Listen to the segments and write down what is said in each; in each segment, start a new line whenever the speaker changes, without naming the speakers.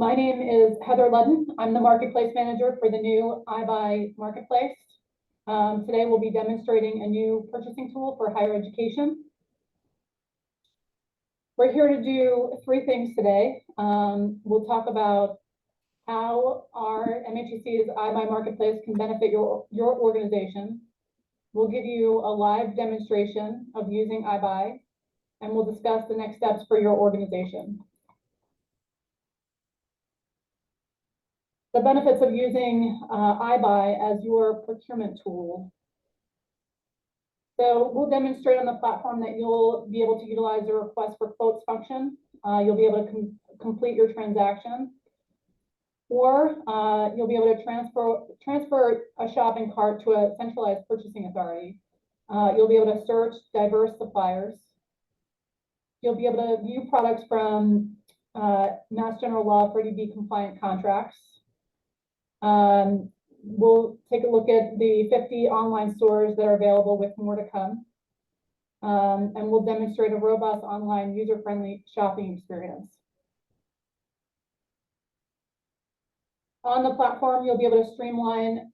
My name is Heather Ludden. I'm the Marketplace Manager for the new iBuy Marketplace. Today we'll be demonstrating a new purchasing tool for higher education. We're here to do three things today. We'll talk about how our MHEC's iBuy Marketplace can benefit your organization. We'll give you a live demonstration of using iBuy, and we'll discuss the next steps for your organization. The benefits of using iBuy as your procurement tool. So we'll demonstrate on the platform that you'll be able to utilize the request for quotes function. You'll be able to complete your transaction, or you'll be able to transfer a shopping cart to a centralized purchasing authority. You'll be able to search diverse suppliers. You'll be able to view products from Mass General Law 30B compliant contracts. We'll take a look at the 50 online stores that are available with more to come. And we'll demonstrate a robust online user-friendly shopping experience. On the platform, you'll be able to streamline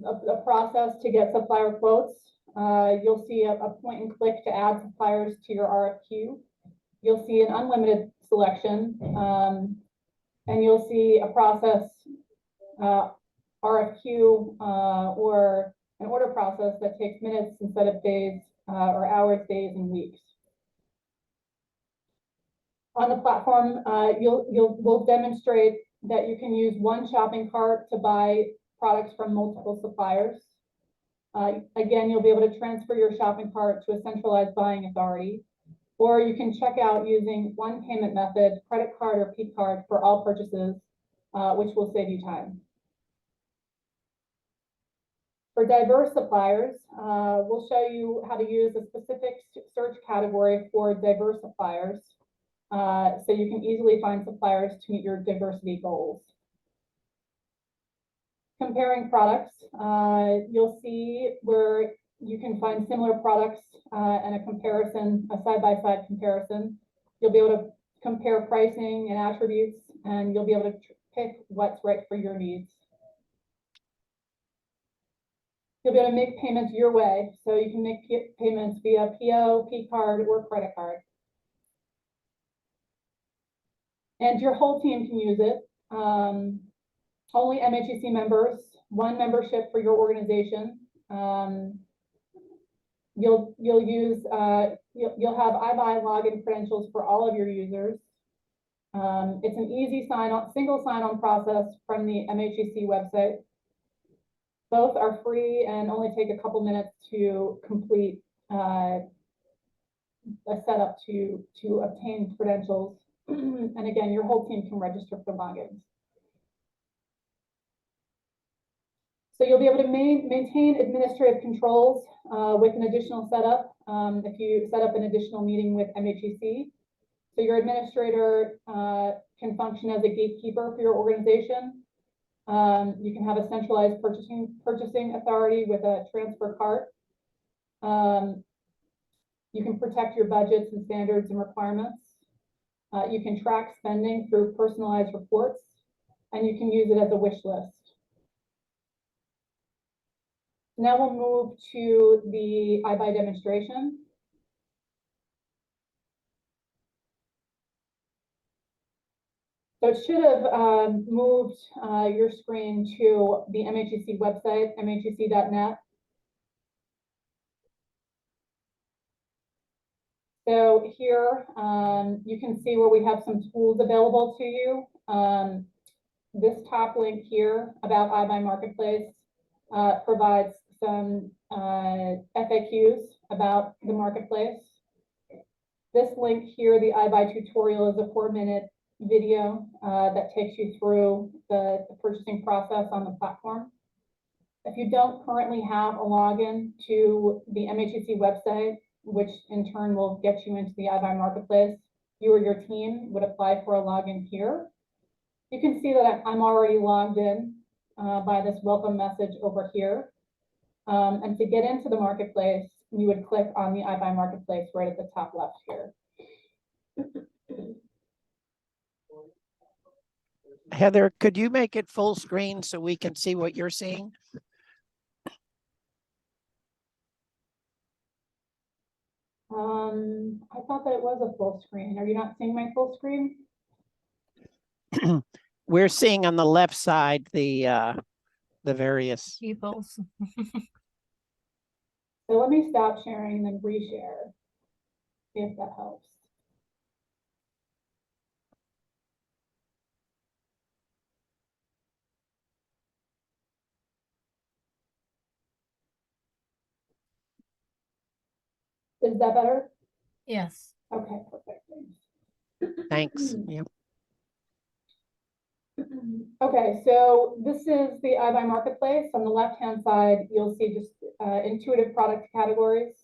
a process to get supplier quotes. You'll see a point and click to add suppliers to your RFQ. You'll see an unlimited selection, and you'll see a process RFQ or an order process that takes minutes instead of days or hours, days, and weeks. On the platform, we'll demonstrate that you can use one shopping cart to buy products from multiple suppliers. Again, you'll be able to transfer your shopping cart to a centralized buying authority, or you can check out using one payment method, credit card or P card, for all purchases, which will save you time. For diverse suppliers, we'll show you how to use a specific search category for diverse suppliers, so you can easily find suppliers to meet your diversity goals. Comparing products, you'll see where you can find similar products and a comparison, a side-by-side comparison. You'll be able to compare pricing and attributes, and you'll be able to pick what's right for your needs. You'll be able to make payments your way, so you can make payments via PO, P card, or credit card. And your whole team can use it. Only MHEC members, one membership for your organization. You'll have iBuy login credentials for all of your users. It's an easy single sign-on process from the MHEC website. Both are free and only take a couple minutes to complete a setup to obtain credentials. And again, your whole team can register for logins. So you'll be able to maintain administrative controls with an additional setup if you set up an additional meeting with MHEC. So your administrator can function as a gatekeeper for your organization. You can have a centralized purchasing authority with a transfer cart. You can protect your budgets and standards and requirements. You can track spending through personalized reports, and you can use it as a wish list. Now we'll move to the iBuy demonstration. So it should have moved your screen to the MHEC website, mhec.net. So here you can see where we have some tools available to you. This top link here about iBuy Marketplace provides some FAQs about the marketplace. This link here, the iBuy tutorial, is a 4-minute video that takes you through the purchasing process on the platform. If you don't currently have a login to the MHEC website, which in turn will get you into the iBuy Marketplace, you or your team would apply for a login here. You can see that I'm already logged in by this welcome message over here. And to get into the marketplace, you would click on the iBuy Marketplace right at the top left here.
Heather, could you make it full screen so we can see what you're seeing?
I thought that it was a full screen. Are you not seeing my full screen?
We're seeing on the left side the various.
Peoples.
So let me stop sharing and then reshare. See if that helps. Is that better?
Yes.
Okay, perfect.
Thanks. Yeah.
Okay, so this is the iBuy Marketplace. On the left-hand side, you'll see just intuitive product categories,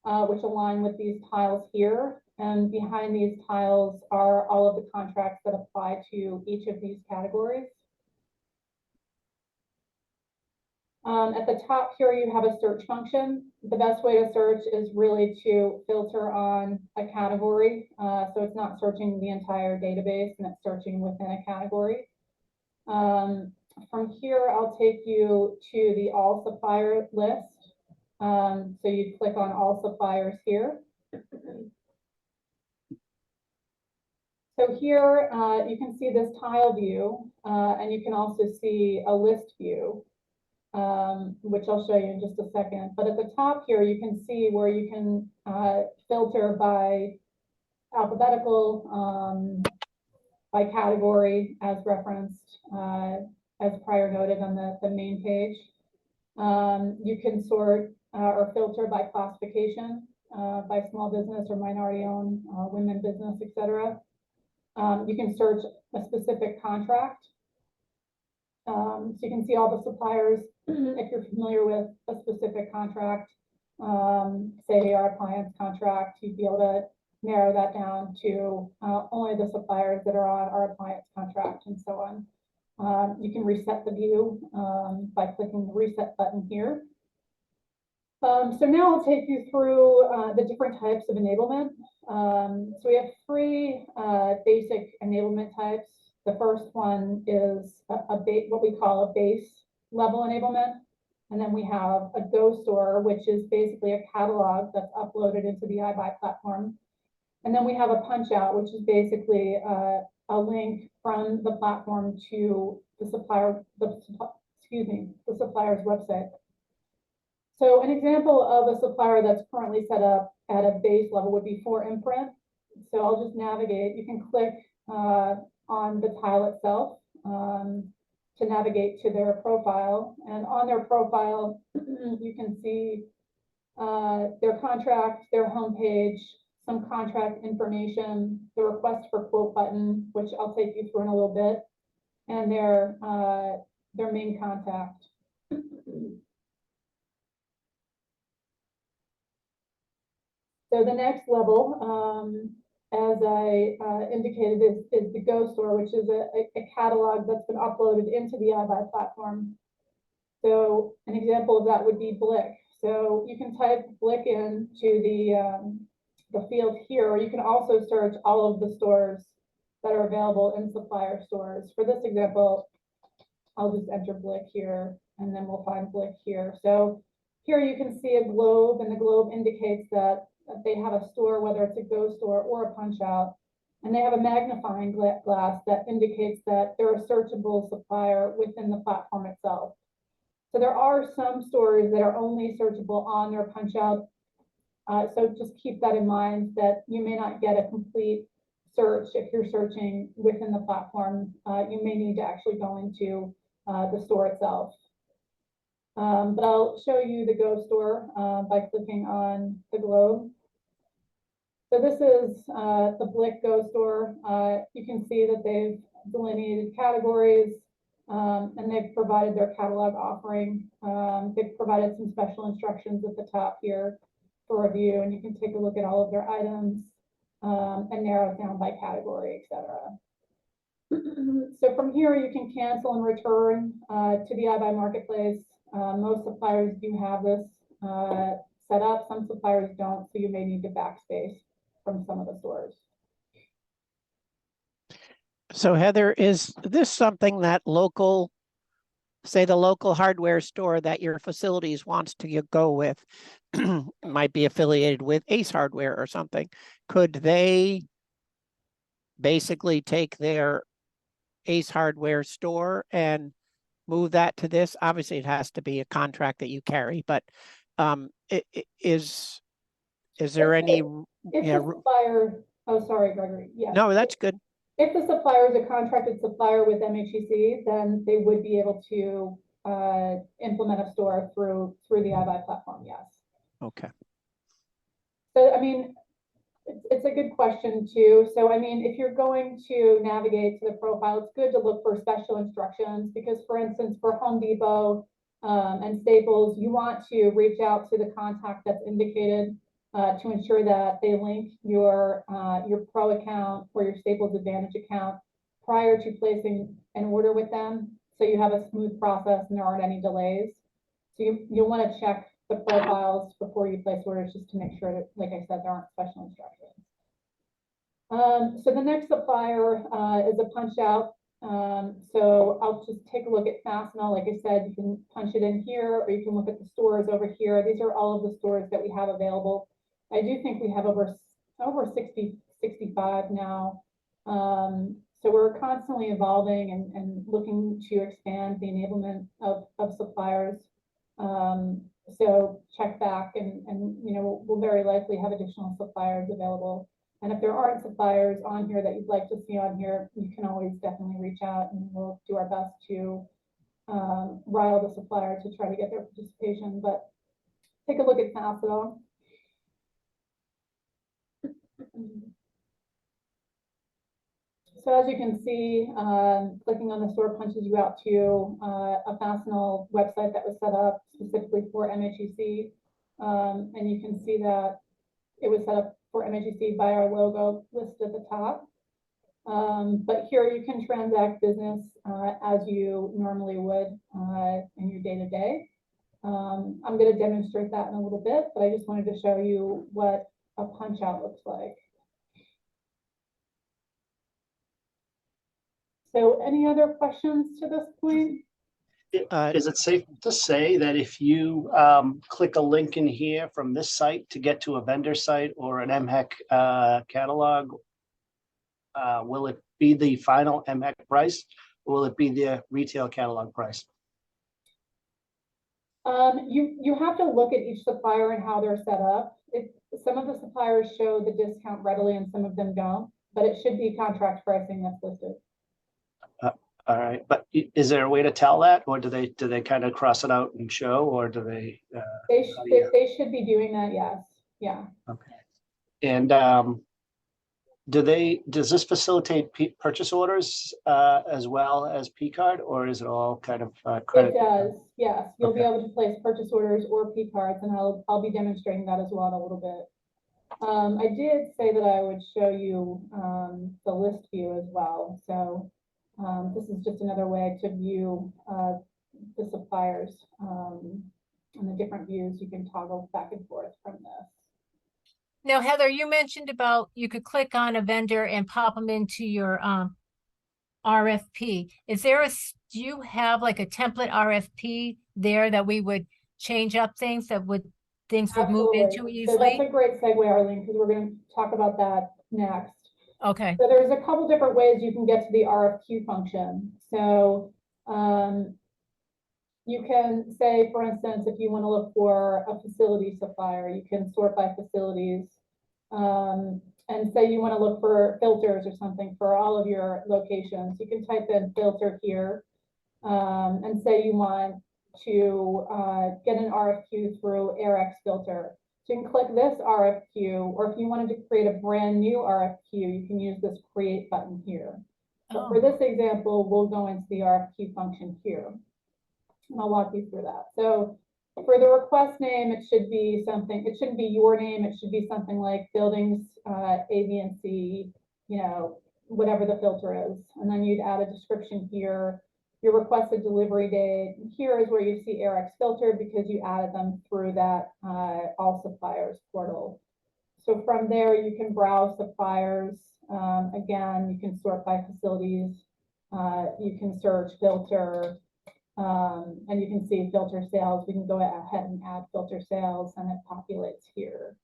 which align with these tiles here. And behind these tiles are all of the contracts that apply to each of these categories. At the top here, you have a search function. The best way to search is really to filter on a category. So it's not searching the entire database and it's searching within a category. From here, I'll take you to the all supplier list. So you click on all suppliers here. So here you can see this tile view, and you can also see a list view, which I'll show you in just a second. But at the top here, you can see where you can filter by alphabetical, by category as referenced, as prior noted on the main page. You can sort or filter by classification, by small business or minority owned, women business, etc. You can search a specific contract. So you can see all the suppliers if you're familiar with a specific contract, say our appliance contract, you'd be able to narrow that down to only the suppliers that are on our appliance contract and so on. You can reset the view by clicking the reset button here. So now I'll take you through the different types of enablement. So we have three basic enablement types. The first one is what we call a base level enablement. And then we have a Go Store, which is basically a catalog that's uploaded into the iBuy platform. And then we have a punch out, which is basically a link from the platform to the supplier's website. So an example of a supplier that's currently set up at a base level would be 4imprint. So I'll just navigate. You can click on the tile itself to navigate to their profile. And on their profile, you can see their contract, their homepage, some contract information, the request for quote button, which I'll take you through in a little bit, and their main contact. So the next level, as I indicated, is the Go Store, which is a catalog that's been uploaded into the iBuy platform. So an example of that would be Blick. So you can type Blick into the field here, or you can also search all of the stores that are available in supplier stores. For this example, I'll just enter Blick here, and then we'll find Blick here. So here you can see a globe, and the globe indicates that they have a store, whether it's a Go Store or a punch out, and they have a magnifying glass that indicates that they're a searchable supplier within the platform itself. So there are some stores that are only searchable on their punch out. So just keep that in mind, that you may not get a complete search if you're searching within the platform. You may need to actually go into the store itself. But I'll show you the Go Store by clicking on the globe. So this is the Blick Go Store. You can see that they've delineated categories and they've provided their catalog offering. They've provided some special instructions at the top here for review, and you can take a look at all of their items and narrow it down by category, etc. So from here, you can cancel and return to the iBuy Marketplace. Most suppliers do have this set up. Some suppliers don't, so you may need to backspace from some of the stores.
So Heather, is this something that local, say the local hardware store that your facilities wants to go with, might be affiliated with Ace Hardware or something? Could they basically take their Ace Hardware store and move that to this? Obviously, it has to be a contract that you carry, but is there any?
If
Yeah,
the supplier, oh, sorry, Gregory, yes.
no, that's good.
If the supplier is a contracted supplier with MHEC, then they would be able to implement a store through the iBuy platform, yes.
Okay.
So, I mean, it's a good question too. So, I mean, if you're going to navigate to the profile, it's good to look for special instructions because, for instance, for Home Depot and Staples, you want to reach out to the contact that's indicated to ensure that they link your Pro account or your Staples Advantage account prior to placing an order with them, so you have a smooth process and there aren't any delays. So you'll want to check the profiles before you place orders just to make sure that, like I said, there aren't special instructions. So the next supplier is a punch out. So I'll just take a look at Fastenal. Like I said, you can punch it in here, or you can look at the stores over here. These are all of the stores that we have available. I do think we have over 60, 65 now. So we're constantly evolving and looking to expand the enablement of suppliers. So check back and you know, we'll very likely have additional suppliers available. And if there aren't suppliers on here that you'd like to see on here, you can always definitely reach out and we'll do our best to rile the supplier to try to get their participation. But take a look at Fastenal. So as you can see, clicking on the store punches you out to a Fastenal website that was set up specifically for MHEC. And you can see that it was set up for MHEC by our logo listed at the top. But here you can transact business as you normally would in your day-to-day. I'm going to demonstrate that in a little bit, but I just wanted to show you what a punch out looks like. So any other questions to this point?
Is it safe to say that if you click a link in here from this site to get to a vendor site or an MHEC catalog, will it be the final MHEC price, or will it be the retail catalog price?
You have to look at each supplier and how they're set up. Some of the suppliers show the discount readily and some of them don't, but it should be contract pricing that's listed.
All right, but is there a way to tell that, or do they kind of cross it out and show, or do they?
They should be doing that. Yes. Yeah.
Okay. And does this facilitate purchase orders as well as P card, or is it all kind of credit?
It does. Yes, you'll
Okay.
be able to place purchase orders or P cards, and I'll be demonstrating that as well in a little bit. I did say that I would show you the list view as well. So this is just another way to view the suppliers and the different views. You can toggle back and forth from this.
Now, Heather, you mentioned about you could click on a vendor and pop them into your RFP. Is there do you have like a template RFP there that we would change up things that things would move into easily?
So that's a great segue, Arlene, because we're going to talk about that next.
Okay.
So there's a couple different ways you can get to the RFQ function. So you can say, for instance, if you want to look for a facility supplier, you can sort by facilities. And say you want to look for filters or something for all of your locations. You can type in filter here and say you want to get an RFQ through AirX filter. So you can click this RFQ, or if you wanted to create a brand new RFQ, you can use this create button here. But for this example, we'll go into the RFQ function here. And I'll walk you through that. So for the request name, it should be something, it shouldn't be your name, it should be something like buildings, A, B, and C, you know, whatever the filter is. And then you'd add a description here, your requested delivery date. Here is where you see AirX filter because you added them through that all suppliers portal. So from there, you can browse suppliers Again, you can sort by facilities. You can search, filter, and you can see filter sales. We can go ahead and add filter sales, and it populates here.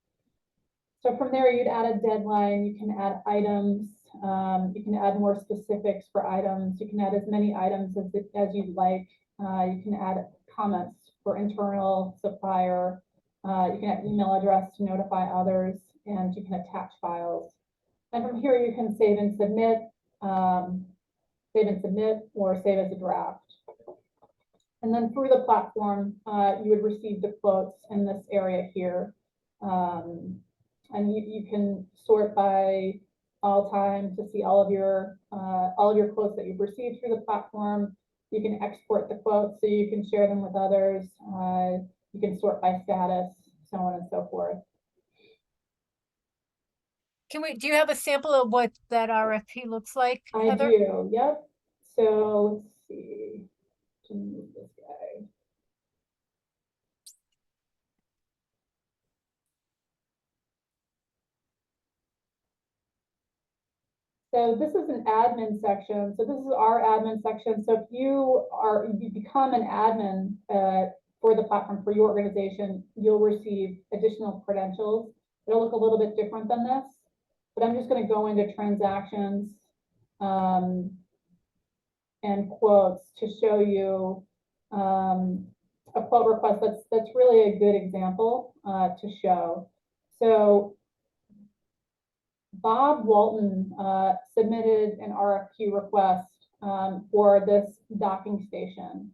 So from there, you'd add a deadline. You can add items. You can add more specifics for items. You can add as many items as you'd like. You can add comments for internal, supplier. You can add email address to notify others, and you can attach files. And from here, you can save and submit, or save as a draft. And then through the platform, you would receive the quotes in this area here. And you can sort by all time to see all of your quotes that you've received through the platform. You can export the quotes so you can share them with others. You can sort by status, so on and so forth.
Do you have a sample of what that RFP looks like,
I
Heather?
do, yep. So let's see. To move this guy. So this is an admin section. So this is our admin section. So if you become an admin for the platform for your organization, you'll receive additional credentials. It'll look a little bit different than this, but I'm just going to go into transactions and quotes to show you a quote request that's really a good example to show. So Bob Walton submitted an RFQ request for this docking station.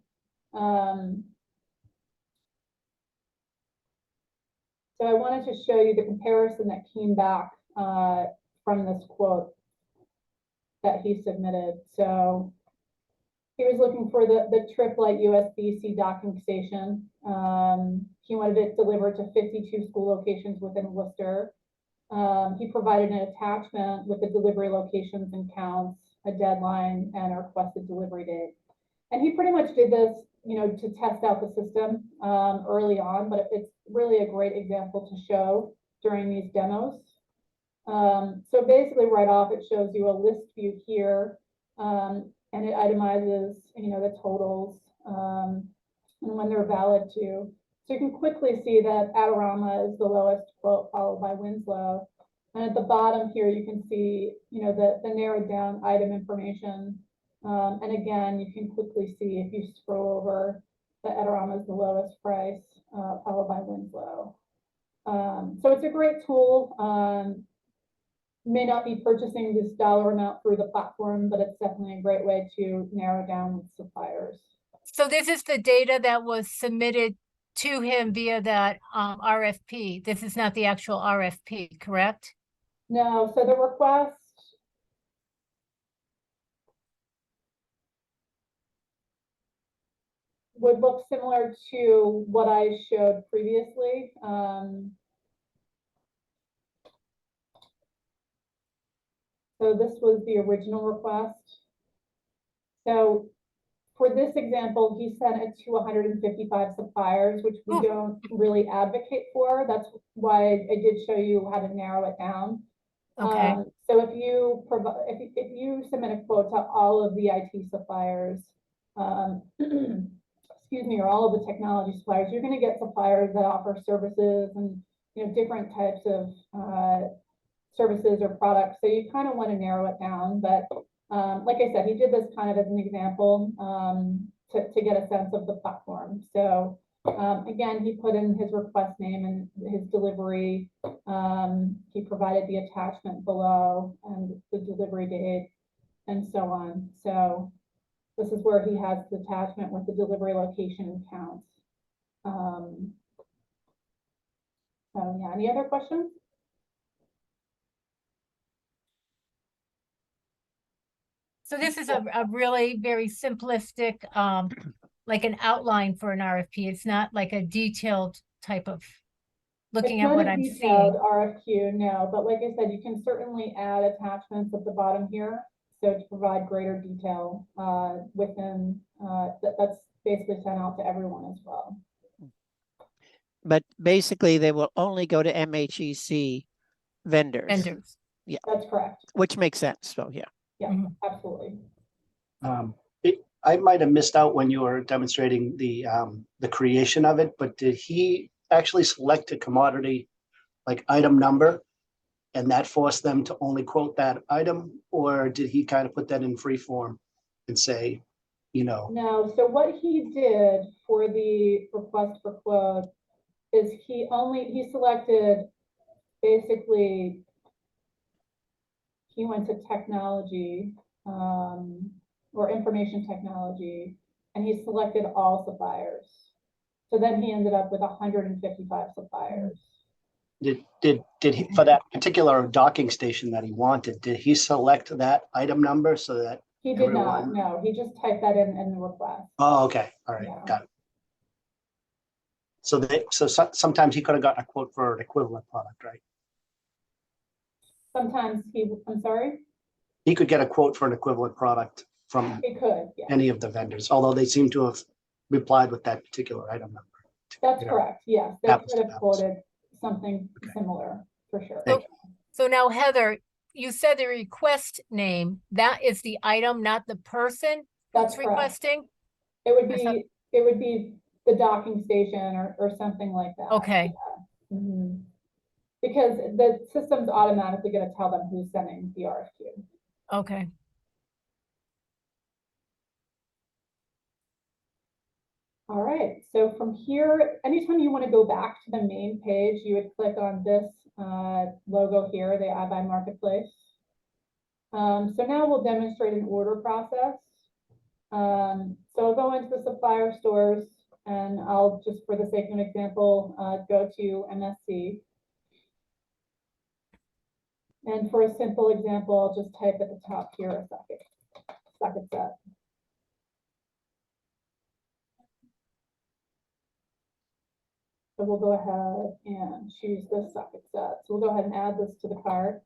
So I wanted to show you the comparison that came back from this quote that he submitted. So he was looking for the triplet USB-C docking station. He wanted it delivered to 52 school locations within Worcester. He provided an attachment with the delivery locations and counts, a deadline, and a requested delivery date. And he pretty much did this, to test out the system early on, but it's really a great example to show during these demos. So basically right off, it shows you a list view here, and it itemizes, the totals and when they're valid too. So you can quickly see that Adorama is the lowest quote, followed by Winslow. And at the bottom here, you can see, the narrowed down item information. And again, you can quickly see if you scroll over that Adorama is the lowest price, followed by Winslow. So it's a great tool. May not be purchasing this dollar amount through the platform, but it's definitely a great way to narrow down with suppliers.
So this is the data that was submitted to him via that RFP. This is not the actual RFP, correct?
No, so the request would look similar to what I showed previously. So this was the original request. So for this example, he sent it to 155 suppliers, which we don't really advocate for. That's why I did show you how to narrow it down.
Okay.
So if you submit a quote to all of the IT suppliers, excuse me, or all of the technology suppliers, you're going to get suppliers that offer services and different types of services or products. So you kind of want to narrow it down, but like I said, he did this kind of as an example to get a sense of the platform. So again, he put in his request name and his delivery. He provided the attachment below and the delivery date and so on. So this is where he has the attachment with the delivery location and counts. So yeah, any other questions?
So this is a really very simplistic, like an outline for an RFP. It's not like a detailed type of looking at what I'm seeing.
It's not a detailed RFQ, no, but like I said, you can certainly add attachments at the bottom here. So to provide greater detail within, that's basically sent out to everyone as well.
But basically they will only go to MHEC vendors.
Vendors.
Yeah,
That's correct.
which makes sense. So yeah.
Yeah,
Mhm.
absolutely.
I might have missed out when you were demonstrating the creation of it, but did he actually select a commodity like item number and that forced them to only quote that item? Or did he kind of put that in free form and say, you know,
No, so what he did for the request for quote is he selected basically, he went to technology, or information technology, and he selected all suppliers. So then he ended up with 155 suppliers.
did he, for that particular docking station that he wanted, did he select that item number so that
He did not,
everyone?
no, he just typed that in the request.
Oh, okay, all right,
Yeah.
got it. So sometimes he could have gotten a quote for an equivalent product, right?
Sometimes I'm sorry,
He could get a quote for an equivalent product from
it could, yeah,
any of the vendors, although they seem to have replied with that particular item number.
that's
You know,
correct, yes, they
apples
could
to
have
apples.
quoted something
Okay.
similar, for sure.
Thank
So now, Heather, you said the request name, that is the item, not the person
That's
who's
correct.
requesting?
It would
I thought-
be the docking station or something like that.
Okay,
Mhm. Because the system's automatically gonna tell them who's sending the RFQ.
okay.
All right, so from here, anytime you want to go back to the main page, you would click on this logo here, the iBuy Marketplace. So now we'll demonstrate an order process. So I'll go into the supplier stores and I'll just, for the sake of an example, go to MSC. And for a simple example, I'll just type at the top here a socket set. So we'll go ahead and choose this socket set. So we'll go ahead and add this to the cart.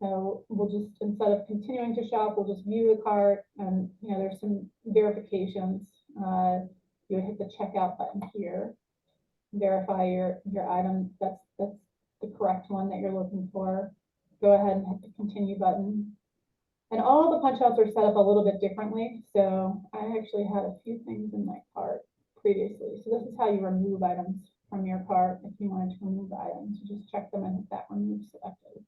So we'll just, instead of continuing to shop, we'll just view the cart and, there's some verifications. You would hit the checkout button here, verify your item. That's the correct one that you're looking for. Go ahead and hit the continue button. And all the punch outs are set up a little bit differently. So I actually had a few things in my cart previously. So this is how you remove items from your cart. If you wanted to remove items, you just check them and hit that remove selected.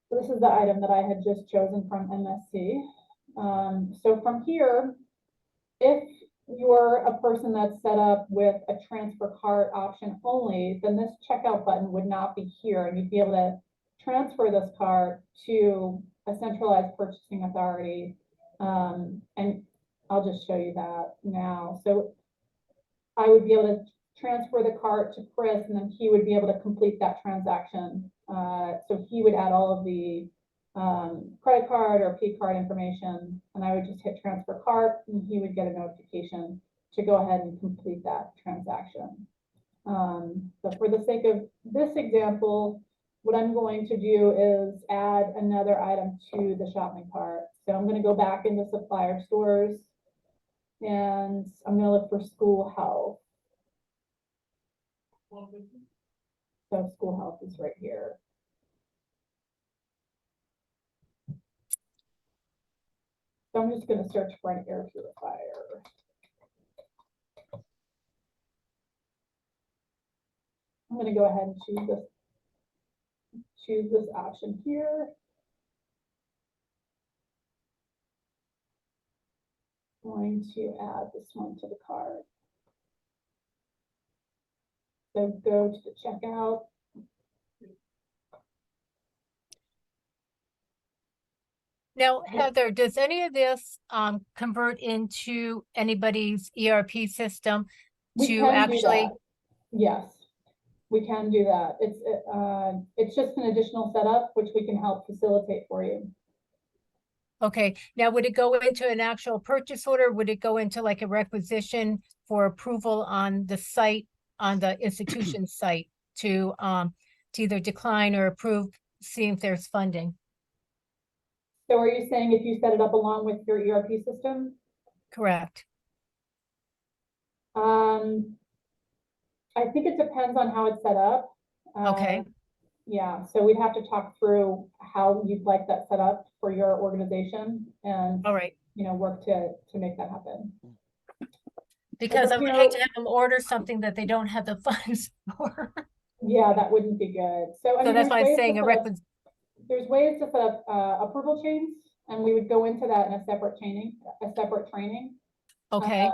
So this is the item that I had just chosen from MSC. So from here, if you're a person that's set up with a transfer cart option only, then this checkout button would not be here, and you'd be able to transfer this cart to a centralized purchasing authority. And I'll just show you that now. So I would be able to transfer the cart to Chris, and then he would be able to complete that transaction. So he would add all of the credit card or P card information, and I would just hit transfer cart, and he would get a notification to go ahead and complete that transaction. But for the sake of this example, what I'm going to do is add another item to the shopping cart. So I'm going to go back into supplier stores, and I'm going to look for school health. So school health is right here. So I'm just going to search for an air purifier. I'm going to go ahead and choose this option here. I'm going to add this one to the cart. So go to the checkout.
Now, Heather, does any of this convert into anybody's ERP system
We
to
can do
actually?
that. Yes, we can do that. It's just an additional setup, which we can help facilitate for you.
Okay, now would it go into an actual purchase order? Would it go into like a requisition for approval on the site, on the institution site to either decline or approve, seeing if there's funding?
So are you saying if you set it up along with your ERP system?
Correct.
I think it depends on how it's set up.
Okay,
Yeah, so we'd have to talk through how you'd like that set up for your organization and,
all right.
work to make that happen.
Because I would
you
hate
know-
to have them order something that they don't have the funds for.
Yeah, that wouldn't be good. So, I
So
mean,
that's
there's
why I'm
ways
saying
to
a
set up,
requisite,
there's ways to set up approval chains, and we would go into that in a separate training.
okay.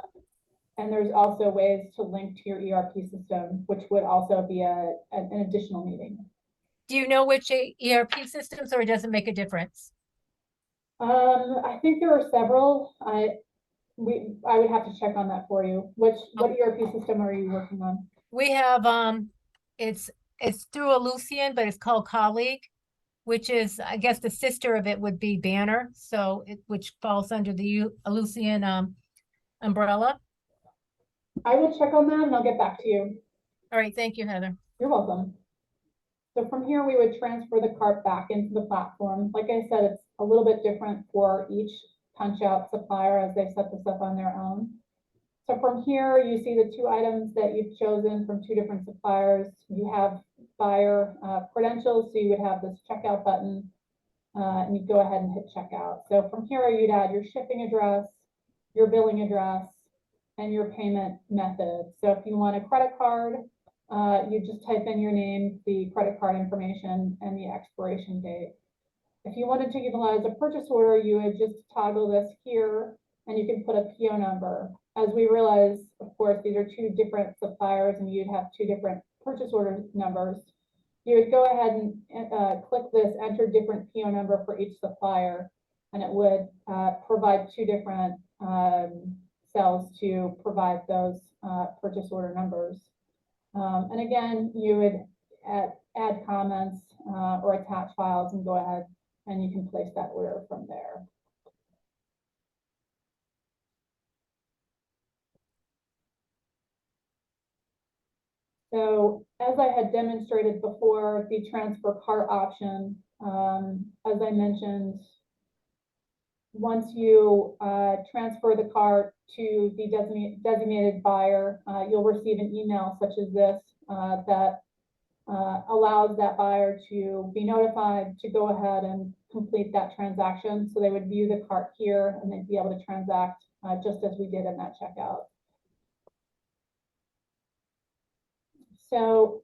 And there's also ways to link to your ERP system, which would also be an additional meeting.
Do you know which ERP systems, or it doesn't make a difference?
I think there are several. I would have to check on that for you. What ERP system are you working on?
We have, it's through Elucian, but it's called Colleague, which is, I guess the sister of it would be Banner, so which falls under the Elucian, umbrella.
I will check on that and I'll get back to you.
All right, thank you, Heather.
You're welcome. So from here, we would transfer the cart back into the platform. Like I said, it's a little bit different for each punch out supplier as they set this up on their own. So from here, you see the two items that you've chosen from two different suppliers. You have buyer credentials, so you would have this checkout button, and you go ahead and hit checkout. So from here, you'd add your shipping address, your billing address, and your payment method. So if you want a credit card, you just type in your name, the credit card information, and the expiration date. If you wanted to utilize a purchase order, you would just toggle this here, and you can put a PO number. As we realize, of course, these are two different suppliers, and you'd have two different purchase order numbers. You would go ahead and click this, enter different PO number for each supplier, and it would provide two different cells to provide those purchase order numbers. And again, you would add comments or attach files and go ahead and you can place that order from there. So as I had demonstrated before, the transfer cart option, as I mentioned, once you transfer the cart to the designated buyer, you'll receive an email such as this that allows that buyer to be notified to go ahead and complete that transaction. So they would view the cart here and they'd be able to transact just as we did in that checkout. So,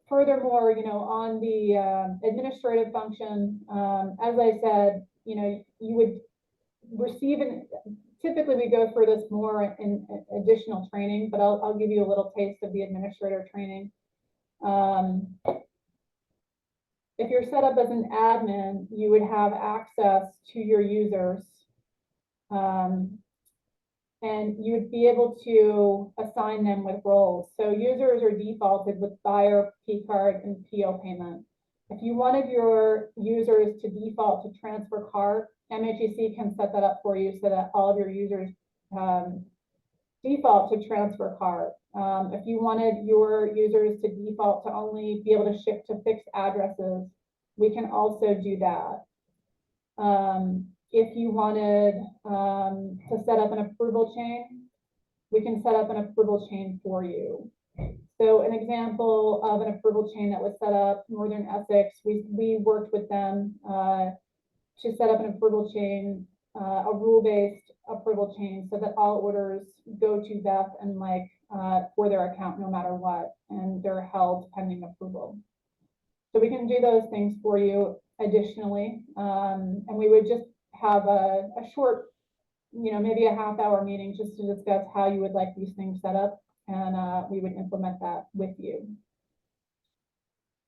furthermore, on the administrative function, as I said, you would receive typically we go through this more in additional training, but I'll give you a little taste of the administrator training. If you're set up as an admin, you would have access to your users. And you would be able to assign them with roles. So users are defaulted with buyer, P card, and PO payment. If you wanted your users to default to transfer cart, MHEC can set that up for you so that all of your users default to transfer cart. If you wanted your users to default to only be able to ship to fixed addresses, we can also do that. If you wanted to set up an approval chain, we can set up an approval chain for you. So an example of an approval chain that was set up, Northern Essex, we worked with them to set up an approval chain, a rule-based approval chain, so that all orders go to Beth and Mike for their account no matter what, and they're held pending approval. So we can do those things for you additionally, and we would just have a short, maybe a half-hour meeting just to discuss how you would like these things set up, and we would implement that with you.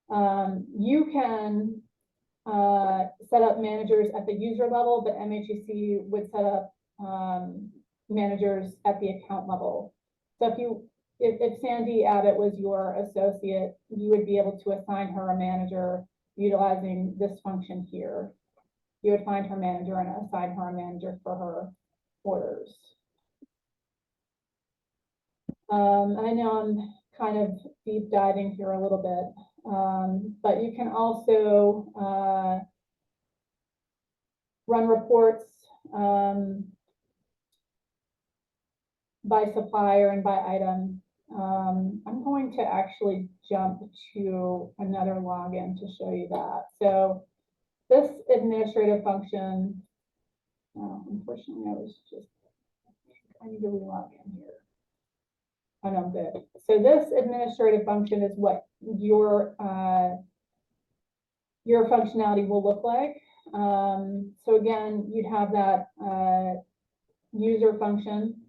You can set up managers at the user level, but MHEC would set up managers at the account level. So if Sandy Abbott was your associate, you would be able to assign her a manager utilizing this function here. You would find her manager and assign her a manager for her orders. I know I'm kind of deep diving here a little bit, but you can also run reports by supplier and by item. I'm going to actually jump to another login to show you that. So this administrative function, unfortunately, I need to re-log in here. Oh, no, good. So this administrative function is what your functionality will look like. So again, you'd have that user function.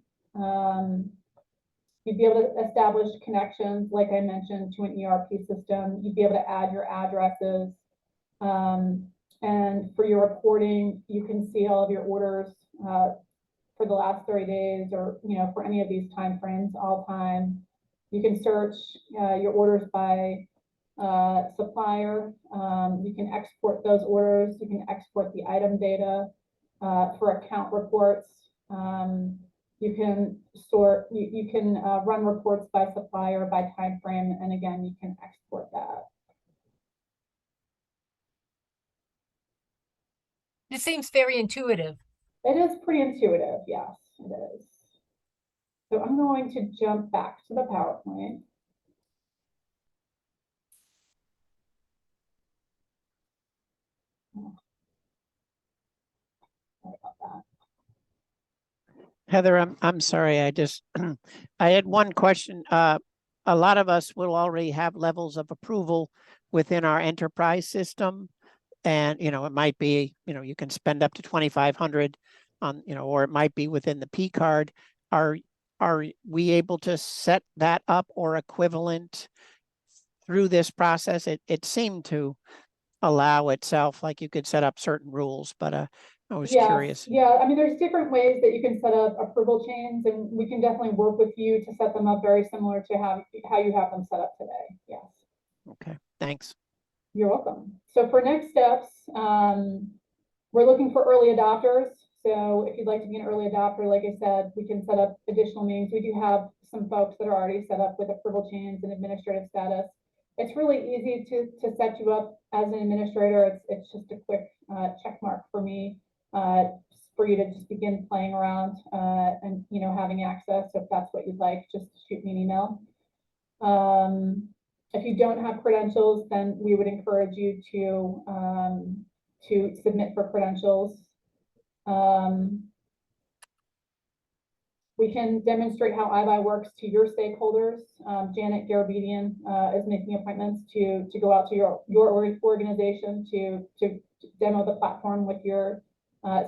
You'd be able to establish connections, like I mentioned, to an ERP system. You'd be able to add your addresses. And for your reporting, you can see all of your orders for the last 30 days, or for any of these time frames, all time. You can search your orders by supplier. You can export those orders. You can export the item data for account reports. You can you can run reports by supplier, by time frame, and again, you can export that.
This seems very intuitive.
It is pretty intuitive, yes, it is. So I'm going to jump back to the PowerPoint. Sorry about that.
Heather, I'm sorry. I just I had one question. A lot of us will already have levels of approval within our enterprise system, and it might be you can spend up to 2,500 on or it might be within the P card. Are we able to set that up or equivalent through this process? It seemed to allow itself, like you could set up certain rules, but I was curious.
Yeah, I mean, there's different ways that you can set up approval chains, and we can definitely work with you to set them up very similar to how you have them set up today. Yes.
Okay, thanks.
You're welcome. So for next steps, we're looking for early adopters. So if you'd like to be an early adopter, like I said, we can set up additional meetings. We do have some folks that are already set up with approval chains and administrative status. It's really easy to set you up as an administrator. It's just a quick check mark for me, for you to just begin playing around and having access. So if that's what you'd like, just shoot me an email. If you don't have credentials, then we would encourage you to submit for credentials. We can demonstrate how iBuy works to your stakeholders. Janet Garabedian is making appointments to go out to your organization to demo the platform with your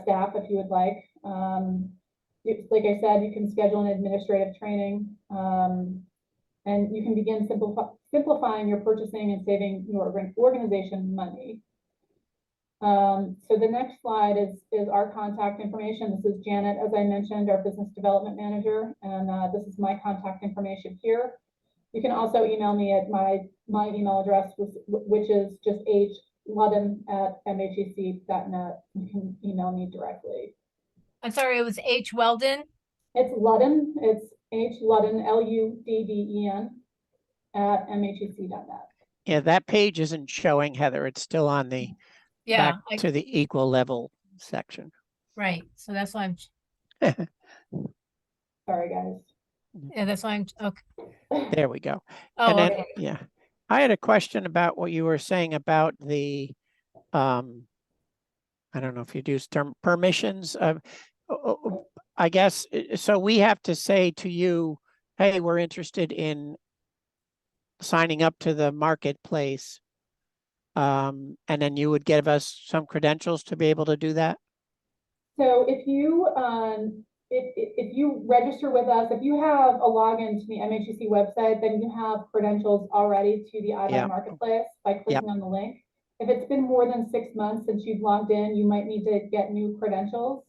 staff if you would like. Like I said, you can schedule an administrative training, and you can begin simplifying your purchasing and saving your organization money. So the next slide is our contact information. This is Janet, as I mentioned, our business development manager, and this is my contact information here. You can also email me at my email address, which is just hludden@mhec.net. You can email me directly.
I'm sorry, it was H. Weldon?
It's Ludden. It's H. Ludden, Ludden, @mhec.net.
Yeah, that page isn't showing, Heather. It's still on the back to the equal level section.
Right. So that's why I'm.
Sorry, guys.
Yeah, that's why I'm. Okay.
There we go.
Oh,
And then,
okay.
yeah, I had a question about what you were saying about the, I don't know if you'd use term permissions. I guess, so we have to say to you, hey, we're interested in signing up to the marketplace. And then you would give us some credentials to be able to do that?
So if you register with us, if you have a login to the MHEC website, then you have credentials already to the iBuy marketplace by clicking on the link. If it's been more than 6 months since you've logged in, you might need to get new credentials.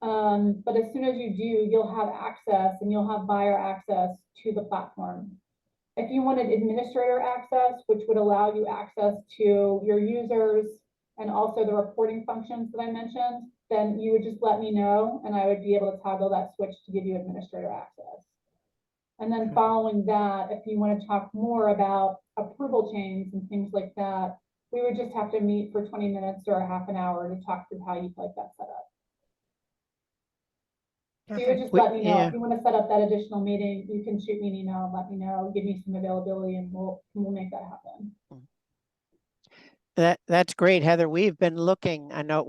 But as soon as you do, you'll have access, and you'll have buyer access to the platform. If you wanted administrator access, which would allow you access to your users and also the reporting functions that I mentioned, then you would just let me know, and I would be able to toggle that switch to give you administrator access. And then following that, if you want to talk more about approval chains and things like that, we would just have to meet for 20 minutes or a half an hour to talk through how you'd like that set up. So you would just
We-
let me know,
yeah.
if you want to set up that additional meeting, you can shoot me an email, and let me know, give me some availability, and we'll make that happen.
That's great, Heather. We've been looking, I know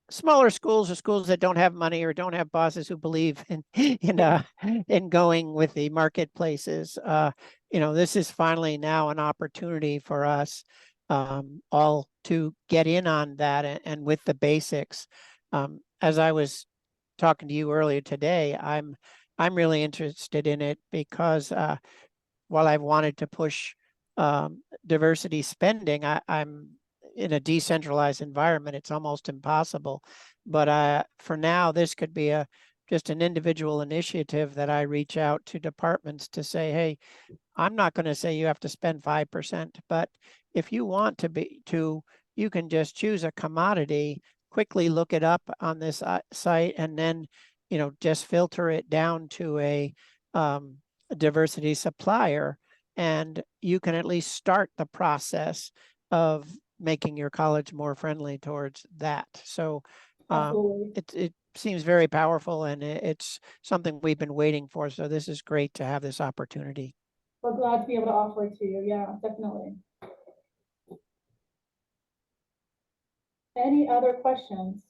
smaller schools or schools that don't have money or don't have bosses who believe in in going with the marketplaces. This is finally now an opportunity for us all to get in on that and with the basics. As I was talking to you earlier today, I'm really interested in it because while I've wanted to push diversity spending, I'm in a decentralized environment. It's almost impossible. But for now, this could be just an individual initiative that I reach out to departments to say, hey, I'm not going to say you have to spend 5%, but if you want to, you can just choose a commodity, quickly look it up on this site, and then, just filter it down to a diversity supplier, and you can at least start the process of making your college more friendly towards that. So it seems very powerful, and it's something we've been waiting for. So this is great to have this opportunity.
We're glad to be able to offer it to you. Yeah, definitely. Any other questions?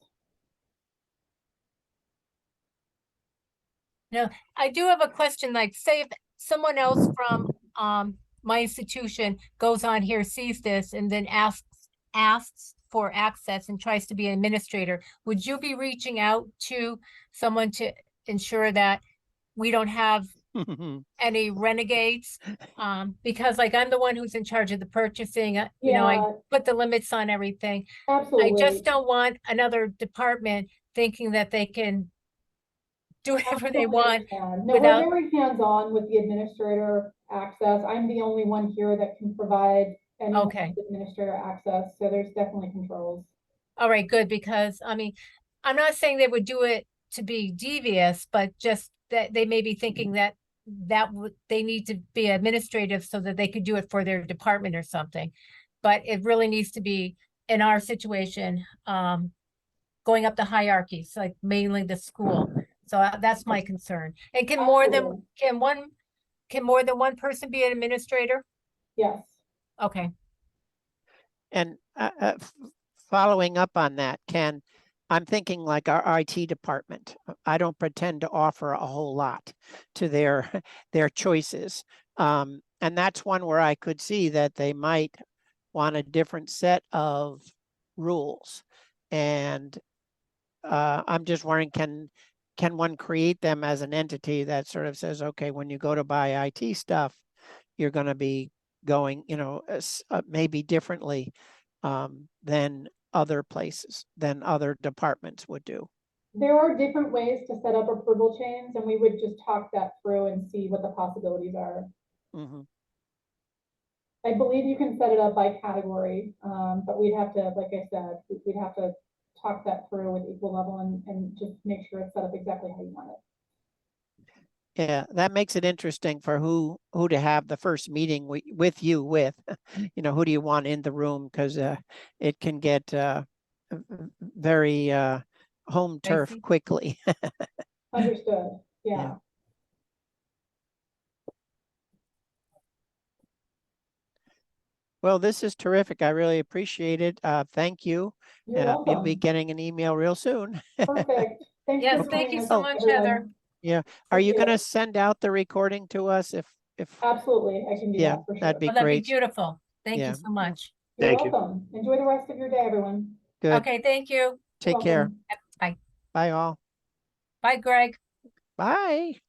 No, I do have a question, like say if someone else from my institution goes on here, sees this, and then asks for access and tries to be an administrator, would you be reaching out to someone to ensure that we don't have any renegades? Because like I'm the one who's in charge of the purchasing, I
Yeah.
put the limits on everything.
Absolutely.
I just don't want another department thinking that they can do whatever they want.
No,
without-
we're very hands-on with the administrator access. I'm the only one here that can provide any
Okay.
administrator access, so there's definitely controls.
All right, good, because I mean, I'm not saying they would do it to be devious, but just that they may be thinking that they need to be administrative so that they could do it for their department or something. But it really needs to be, in our situation, going up the hierarchies, like mainly the school. So that's my concern. And can more than one person be an administrator?
Yes.
Okay.
And following up on that, I'm thinking like our IT department. I don't pretend to offer a whole lot to their choices. And that's one where I could see that they might want a different set of rules. And I'm just wondering, can one create them as an entity that sort of says, okay, when you go to buy IT stuff, you're going to be going, maybe differently than other places, than other departments would do.
There are different ways to set up approval chains, and we would just talk that through and see what the possibilities are.
Mm-hmm.
I believe you can set it up by category, but we'd have to, like I said, we'd have to talk that through with equal level and just make sure it's set up exactly how you want it.
Yeah, that makes it interesting for who to have the first meeting with you with. Who do you want in the room? Because it can get very home turf quickly.
Understood. Yeah.
Well, this is terrific. I really appreciate it. Thank you.
You're welcome.
You'll be getting an email real soon.
Perfect. Thanks
Yes,
for
thank
joining
you
us,
so much,
everyone.
Heather.
Yeah. Are you going to send out the recording to us if
Absolutely, I can do that for sure.
that'd be
That'd be
great.
beautiful. Thank
Yeah.
you so much.
You're
Thank you.
welcome. Enjoy the rest of your day, everyone.
Good.
Okay, thank you.
You're
Take care.
welcome.
Bye.
Bye all.
Bye, Greg.
Bye.